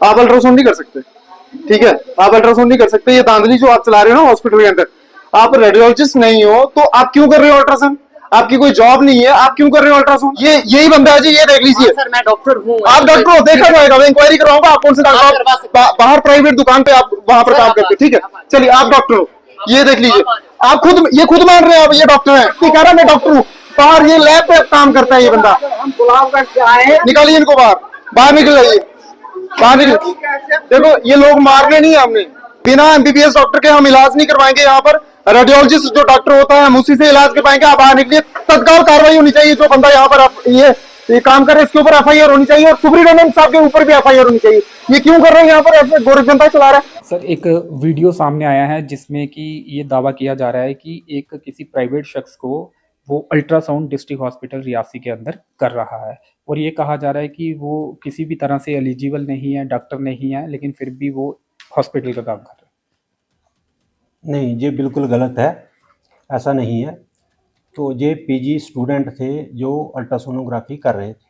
आप अल्ट्रासाउंड नहीं कर सकते, ठीक है, आप अल्ट्रासाउंड नहीं कर सकते। ये धांधली जो आप चला रहे हो ना हॉस्पिटल के अंदर, आप रेडियोलॉजिस्ट नहीं हो तो आप क्यों कर रहे हो अल्ट्रासाउंड? आपकी कोई जॉब नहीं है, आप क्यों कर रहे हो अल्ट्रासाउंड? ये यही बंदा है जी, ये देख लीजिए। सर मैं डॉक्टर हूँ। आप डॉक्टर हो, देखा जाएगा, मैं इंक्वायरी करवाऊंगा। आप कौन से डॉक्टर? बाहर प्राइवेट दुकान पे आप वहां पर काम करते, ठीक है, चलिए आप डॉक्टर हो, ये देख लीजिए। आप खुद, ये खुद मान रहे हैं आप ये डॉक्टर है, ठीक कह रहा मैं डॉक्टर हूँ। बाहर ये लैब पे काम करता है ये बंदा। हम गुलाब करके आए, निकालिए इनको बाहर, बाहर निकल जाइए, बाहर निकल। देखो ये लोग मारने नहीं है हमने, बिना एमबीबीएस डॉक्टर के हम इलाज नहीं करवाएंगे यहाँ पर। रेडियोलॉजिस्ट जो डॉक्टर होता है हम उसी से इलाज करवाएंगे। आप बाहर निकलिए, तत्काल कार्रवाई होनी चाहिए। जो बंदा यहाँ पर ये काम करे इसके ऊपर एफआईआर होनी चाहिए, और सुप्रीटेंडेंट साहब के ऊपर भी एफआईआर होनी चाहिए। ये क्यों कर रहे हैं यहाँ पर, ऐसे गोरख जनता चला रहा है। सर एक वीडियो सामने आया है जिसमें कि ये दावा किया जा रहा है कि एक किसी प्राइवेट शख्स को वो अल्ट्रासाउंड डिस्ट्रिक्ट हॉस्पिटल रियासी के अंदर कर रहा है, और ये कहा जा रहा है कि वो किसी भी तरह से एलिजिबल नहीं है, डॉक्टर नहीं है, लेकिन फिर भी वो हॉस्पिटल का काम कर रहा है। नहीं, ये बिल्कुल गलत है, ऐसा नहीं है। तो ये पीजी स्टूडेंट थे जो अल्ट्रासोनोग्राफी कर रहे थे,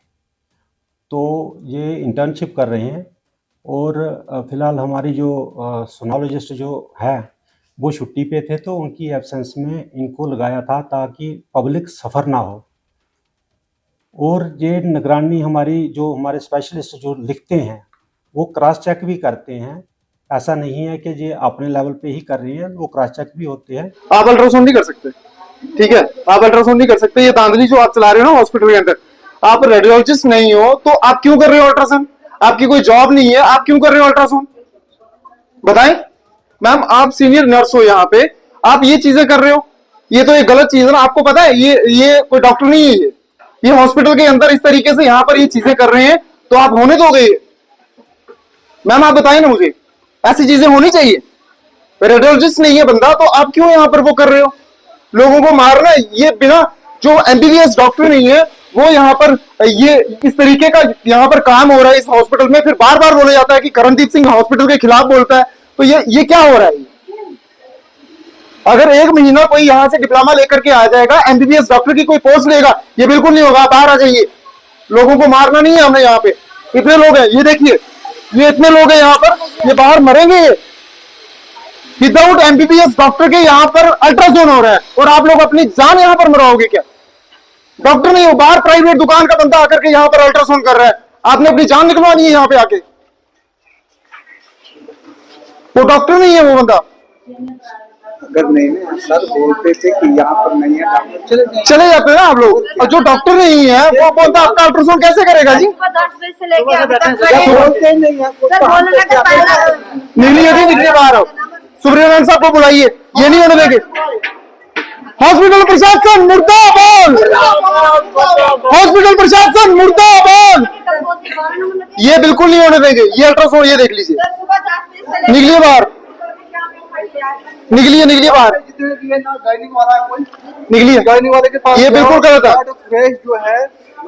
तो ये इंटर्नशिप कर रहे हैं, और फ़िलहाल हमारी जो सोनोलॉजिस्ट जो है वो छुट्टी पे थे, तो उनकी एब्सेंस में इनको लगाया था ताकि पब्लिक सफ़र ना हो। और ये निगरानी हमारी जो हमारे स्पेशलिस्ट जो लिखते हैं वो क्रॉस चेक भी करते हैं। ऐसा नहीं है कि ये अपने लेवल पे ही कर रही है, वो क्रॉस चेक भी होते हैं। आप अल्ट्रासाउंड नहीं कर सकते, ठीक है, आप अल्ट्रासाउंड नहीं कर सकते। ये धांधली जो आप चला रहे हो ना हॉस्पिटल के अंदर, आप रेडियोलॉजिस्ट नहीं हो तो आप क्यों कर रहे हो अल्ट्रासाउंड? आपकी कोई जॉब नहीं है, आप क्यों कर रहे हो अल्ट्रासाउंड? बताएं मैम, आप सीनियर नर्स हो यहाँ पे, आप ये चीजें कर रहे हो, ये तो एक गलत चीज है ना। आपको पता है ये कोई डॉक्टर नहीं है, ये हॉस्पिटल के अंदर इस तरीके से यहाँ पर ये चीजें कर रहे हैं, तो आप होने दोगे? मैम आप बताएं ना मुझे, ऐसी चीजें होनी चाहिए? रेडियोलॉजिस्ट नहीं है बंदा तो आप क्यों यहाँ पर वो कर रहे हो? लोगों को मारना, ये बिना, जो एमबीबीएस डॉक्टर नहीं है वो यहाँ पर ये इस तरीके का यहाँ पर काम हो रहा है इस हॉस्पिटल में। फिर बार बार बोला जाता है कि करणदीप सिंह हॉस्पिटल के खिलाफ बोलता है, तो ये क्या हो रहा है? अगर एक महीना कोई यहाँ से डिप्लोमा लेकर के आ जाएगा, एमबीबीएस डॉक्टर की कोई पोस्ट लेगा, ये बिल्कुल नहीं होगा। बाहर आ जाइए, लोगों को मारना नहीं है हमने। यहाँ पे इतने लोग हैं, ये देखिए, ये इतने लोग हैं यहाँ पर, ये बाहर मरेंगे। ये विदाउट एमबीबीएस डॉक्टर के यहाँ पर अल्ट्रासाउंड हो रहा है, और आप लोग अपनी जान यहाँ पर मराओगे क्या? डॉक्टर नहीं हो, बाहर प्राइवेट दुकान का बंदा आकर के यहाँ पर अल्ट्रासाउंड कर रहा है, आपने अपनी जान निकलवानी है यहाँ पे आके। वो डॉक्टर नहीं है वो बंदा। अगर नहीं ना सर बोलते थे कि यहाँ पर नहीं है डॉक्टर, चले जाते हैं ना आप लोग। और जो डॉक्टर नहीं है वो बोलता आपका अल्ट्रासाउंड कैसे करेगा जी? 10 बजे से लेके अभी तक बोलते नहीं है। नीली यदि निकले बाहर आओ, सुब्रमण्यम साहब को बुलाइए, ये नहीं होने देंगे। हॉस्पिटल प्रशासन मुर्दाबाद, हॉस्पिटल प्रशासन मुर्दाबाद, ये बिल्कुल नहीं होने देंगे। ये अल्ट्रासाउंड, ये देख लीजिए, निकलिए बाहर, निकलिए निकलिए बाहर, निकलिए। गायनी वाले के पास ये बिल्कुल गलत है। फ्रेश जो है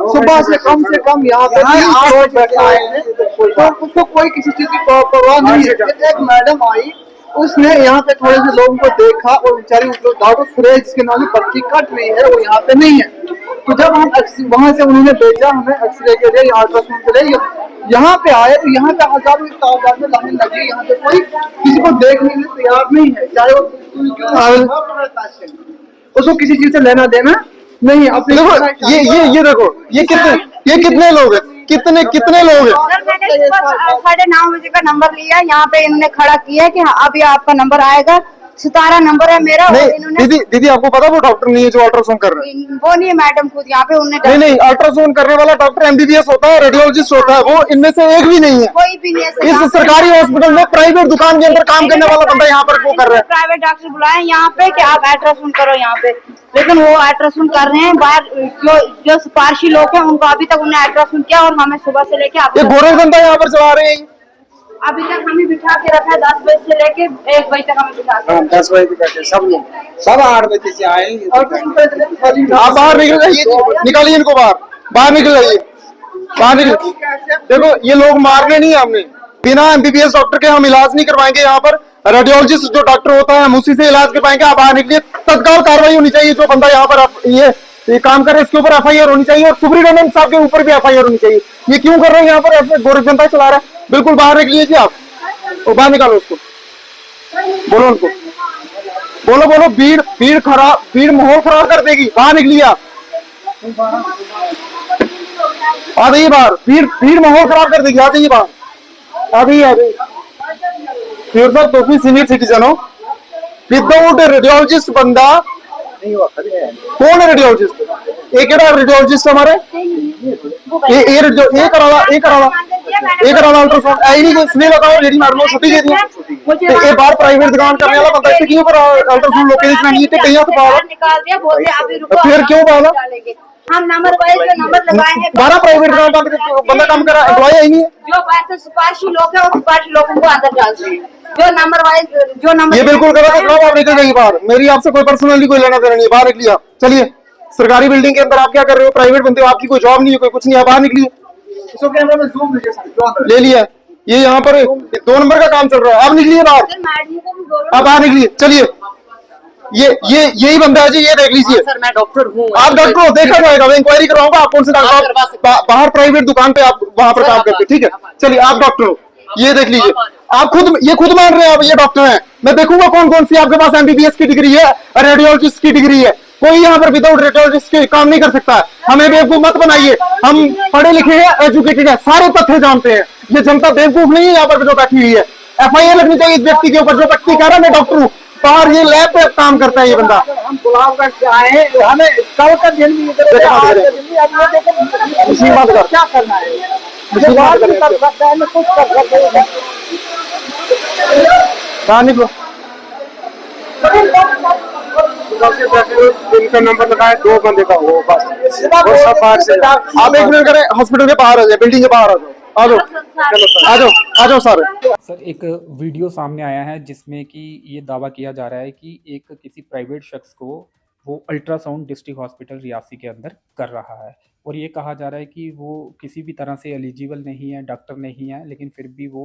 सुबह से कम यहाँ पे 30 लोग बैठे आए हैं, तो उसको कोई किसी चीज की परवाह नहीं है। एक मैडम आई, उसने यहाँ पे थोड़े से लोगों को देखा, और बेचारी डॉक्टर सुरेश जिसके नाम की पर्ची कट रही है वो यहाँ पे नहीं है। तो जब हम वहां से उन्होंने भेजा हमें एक्सरे के लिए, अल्ट्रासाउंड के लिए, यहाँ पे आए तो यहाँ पे हजारों की तादाद में लाइन लगी। यहाँ पे कोई किसी को देखने के लिए तैयार नहीं है, चाहे वो उसको किसी चीज से लेना देना नहीं। अपने देखो ये देखो, ये कितने लोग हैं, कितने लोग हैं। सर मैंने 9:30 बजे का नंबर लिया, यहाँ पे इन्होंने खड़ा किया कि हाँ अभी आपका नंबर आएगा, 17 नंबर है मेरा। नहीं दीदी आपको पता वो डॉक्टर नहीं है जो अल्ट्रासाउंड कर रहा है? वो नहीं है मैडम, खुद यहाँ पे उन्होंने नहीं, अल्ट्रासाउंड करने वाला डॉक्टर एमबीबीएस होता है, रेडियोलॉजिस्ट होता है, वो इनमें से एक भी नहीं है। कोई भी नहीं है इस सरकारी हॉस्पिटल में प्राइवेट दुकान के अंदर काम करने वाला बंदा यहाँ पर वो कर रहा है। प्राइवेट डॉक्टर बुलाए यहाँ पे कि आप अल्ट्रासाउंड करो यहाँ पे, लेकिन वो अल्ट्रासाउंड कर रहे हैं। बाहर जो सिफारशी लोग हैं उनको अभी तक उन्हें अल्ट्रासाउंड किया, और हमें सुबह से लेके ये गोरख जनता यहाँ पर चला रहे हैं। अभी तक हमें बिठा के रखा है, 10 बजे से लेके 1 बजे तक हमें बिठा के। 10 बजे बैठे सब लोग, सब 8 बजे से आए। आप बाहर निकल जाइए, निकालिए इनको बाहर, बाहर निकल जाइए, बाहर निकल। देखो ये लोग मारने नहीं है हमने, बिना एमबीबीएस डॉक्टर के हम इलाज नहीं करवाएंगे यहाँ पर। रेडियोलॉजिस्ट जो डॉक्टर होता है हम उसी से इलाज करवाएंगे। आप बाहर निकलिए, तत्काल कार्रवाई होनी चाहिए। जो बंदा यहाँ पर ये काम करे इसके ऊपर एफआईआर होनी चाहिए, और सुप्रीटेंडेंट साहब के ऊपर भी एफआईआर होनी चाहिए। ये क्यों कर रहे हैं यहाँ पर, ऐसे गोरख जनता चला रहा है। बिल्कुल बाहर निकलिए जी आप, वो बाहर निकालो उसको, बोलो उनको, बोलो बोलो, भीड़ माहौल खराब कर देगी, बाहर निकलिए आप, आ जाइए बाहर, भीड़ माहौल खराब कर देगी, आ जाइए बाहर, आ जाइए। फिर सर तो सीनियर सिटीजन हो, विदाउट रेडियोलॉजिस्ट बंदा कौन है? रेडियोलॉजिस्ट एक रेडियोलॉजिस्ट हमारे ये करा अल्ट्रासाउंड आई नहीं, इसलिए बताओ जेडी मैडम छुट्टी दे दी ये बाहर प्राइवेट दुकान करने वाला बंदा इतने क्यों करा अल्ट्रासाउंड लोग नहीं थे कहीं तो पाला निकाल दिया, बोलते अभी रुको, फिर क्यों पाला हम नंबर वाइज जो नंबर लगाए हैं, बारह प्राइवेट दुकान बंदा काम करा एम्प्लॉय आई नहीं है। जो बात सिफारिशी लोग हैं, उस सिफारिशी लोगों को अंदर डालते हैं, जो नंबर वाइज जो नंबर ये बिल्कुल गलत है साहब, आप निकल जाइए बाहर, मेरी आपसे कोई पर्सनली कोई लेना देना नहीं है, बाहर निकलिए आप, चलिए। सरकारी बिल्डिंग के अंदर आप क्या कर रहे हो? प्राइवेट बंदे हो, आपकी कोई जॉब नहीं है, कोई कुछ नहीं है, बाहर निकलिए। इसको कैमरा में जूम लीजिए सर, जो अंदर ले लिया, ये यहाँ पर 2 नंबर का काम चल रहा है, आप निकलिए बाहर, मैडम को भी बोलो, आप बाहर निकलिए, चलिए। यही बंदा है जी, ये देख लीजिए। सर मैं डॉक्टर हूँ। आप डॉक्टर हो, देखा जाएगा, मैं इंक्वायरी कराऊंगा आप कौन से डॉक्टर, बाहर प्राइवेट दुकान पे आप वहां पर काम करते, ठीक है, चलिए आप डॉक्टर हो, ये देख लीजिए, आप खुद मान रहे हैं आप ये डॉक्टर हैं, मैं देखूंगा कौन कौन सी आपके पास एमबीबीएस की डिग्री है, रेडियोलॉजिस्ट की डिग्री है, कोई यहाँ पर विदाउट रेडियोलॉजिस्ट के काम नहीं कर सकता है, हमें बेवकूफ मत बनाइए, हम पढ़े लिखे हैं, एजुकेटेड है, सारे तथ्य जानते हैं, ये जनता बेवकूफ नहीं है यहाँ पर जो बैठी हुई है। एफआईआर लगनी चाहिए इस व्यक्ति के ऊपर, जो व्यक्ति कह रहा है मैं डॉक्टर हूँ, बाहर ये लैब पे काम करता है ये बंदा। हम गुलाबगंज से आए हैं, हमें कल का दिन भी इधर है, आज का दिन भी, अब ये देखो मुसीबत कर, क्या करना है, मुसीबत बात कर, नहीं कर सकता है, मैं कुछ कर सकता है। बाहर निकलो। इनका नंबर लगाए, 2 बंदे का हो बस, वो सब बाहर से आप 1 मिनट करें, हॉस्पिटल के बाहर आ जाए, बिल्डिंग के बाहर आ जाओ, आ जाओ, आ जाओ सारे। सर एक वीडियो सामने आया है जिसमें कि ये दावा किया जा रहा है कि एक किसी प्राइवेट शख्स को वो अल्ट्रासाउंड डिस्ट्रिक्ट हॉस्पिटल रियासी के अंदर कर रहा है, और ये कहा जा रहा है कि वो किसी भी तरह से एलिजिबल नहीं है, डॉक्टर नहीं है, लेकिन फिर भी वो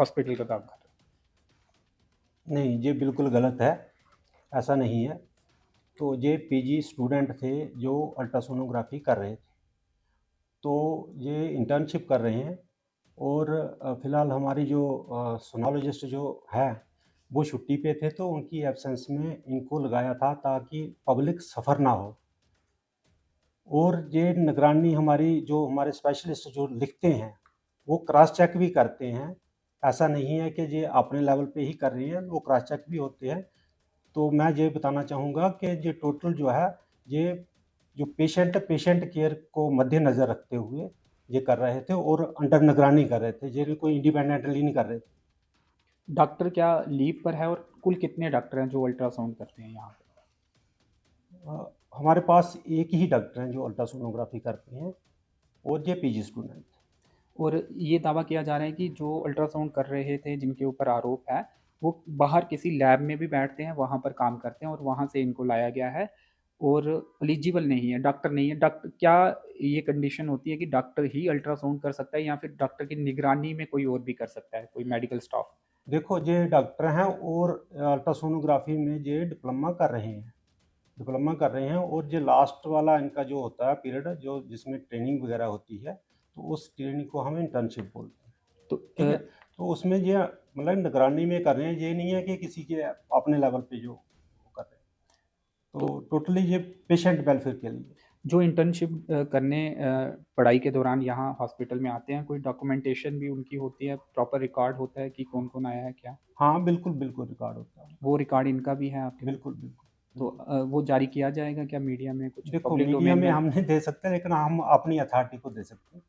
हॉस्पिटल का काम कर रहा है। नहीं, ये बिल्कुल गलत है, ऐसा नहीं है। तो ये पीजी स्टूडेंट थे जो अल्ट्रासोनोग्राफी कर रहे थे, तो ये इंटर्नशिप कर रहे हैं, और फ़िलहाल हमारी जो सोनोलॉजिस्ट जो है वो छुट्टी पे थे, तो उनकी एब्सेंस में इनको लगाया था ताकि पब्लिक सफ़र ना हो। और ये निगरानी हमारी जो हमारे स्पेशलिस्ट जो लिखते हैं वो क्रॉस चेक भी करते हैं, ऐसा नहीं है कि ये अपने लेवल पे ही कर रही हैं, वो क्रॉस चेक भी होते हैं। तो मैं ये बताना चाहूँगा कि ये टोटल जो है, ये जो पेशेंट केयर को मद्देनज़र रखते हुए ये कर रहे थे और अंडर निगरानी कर रहे थे, ये कोई इंडिपेंडेंटली नहीं कर रहे थे। डॉक्टर क्या लीव पर है, और कुल कितने डॉक्टर हैं जो अल्ट्रासाउंड करते हैं यहाँ पे? हमारे पास एक ही डॉक्टर हैं जो अल्ट्रासोनोग्राफी करते हैं, और ये पीजी स्टूडेंट। और ये दावा किया जा रहा है कि जो अल्ट्रासाउंड कर रहे थे, जिनके ऊपर आरोप है, वो बाहर किसी लैब में भी बैठते हैं, वहाँ पर काम करते हैं, और वहाँ से इनको लाया गया है, और एलिजिबल नहीं है, डॉक्टर नहीं है। डॉक्टर क्या ये कंडीशन होती है कि डॉक्टर ही अल्ट्रासाउंड कर सकता है, या फिर डॉक्टर की निगरानी में कोई और भी कर सकता है, कोई मेडिकल स्टाफ? देखो, ये डॉक्टर हैं और अल्ट्रासोनोग्राफी में ये डिप्लोमा कर रहे हैं, और ये लास्ट वाला इनका जो होता है पीरियड, जो जिसमें ट्रेनिंग वगैरह होती है, तो उस ट्रेनिंग को हम इंटर्नशिप बोलते हैं। तो ठीक है, तो उसमें ये मतलब निगरानी में कर रहे हैं, ये नहीं है कि किसी के अपने लेवल पे जो कर रहे हैं। तो टोटली ये पेशेंट वेलफेयर के लिए। जो इंटर्नशिप करने पढ़ाई के दौरान यहाँ हॉस्पिटल में आते हैं, कोई डॉक्यूमेंटेशन भी उनकी होती है, प्रॉपर रिकॉर्ड होता है कि कौन कौन आया है क्या? हाँ, बिल्कुल रिकॉर्ड होता है। वो रिकॉर्ड इनका भी है आपके? बिल्कुल। तो वो जारी किया जाएगा क्या मीडिया में, कुछ देखो, पब्लिक मीडिया डोमेन में में? हम नहीं दे सकते, लेकिन हम अपनी अथॉरिटी को दे सकते हैं।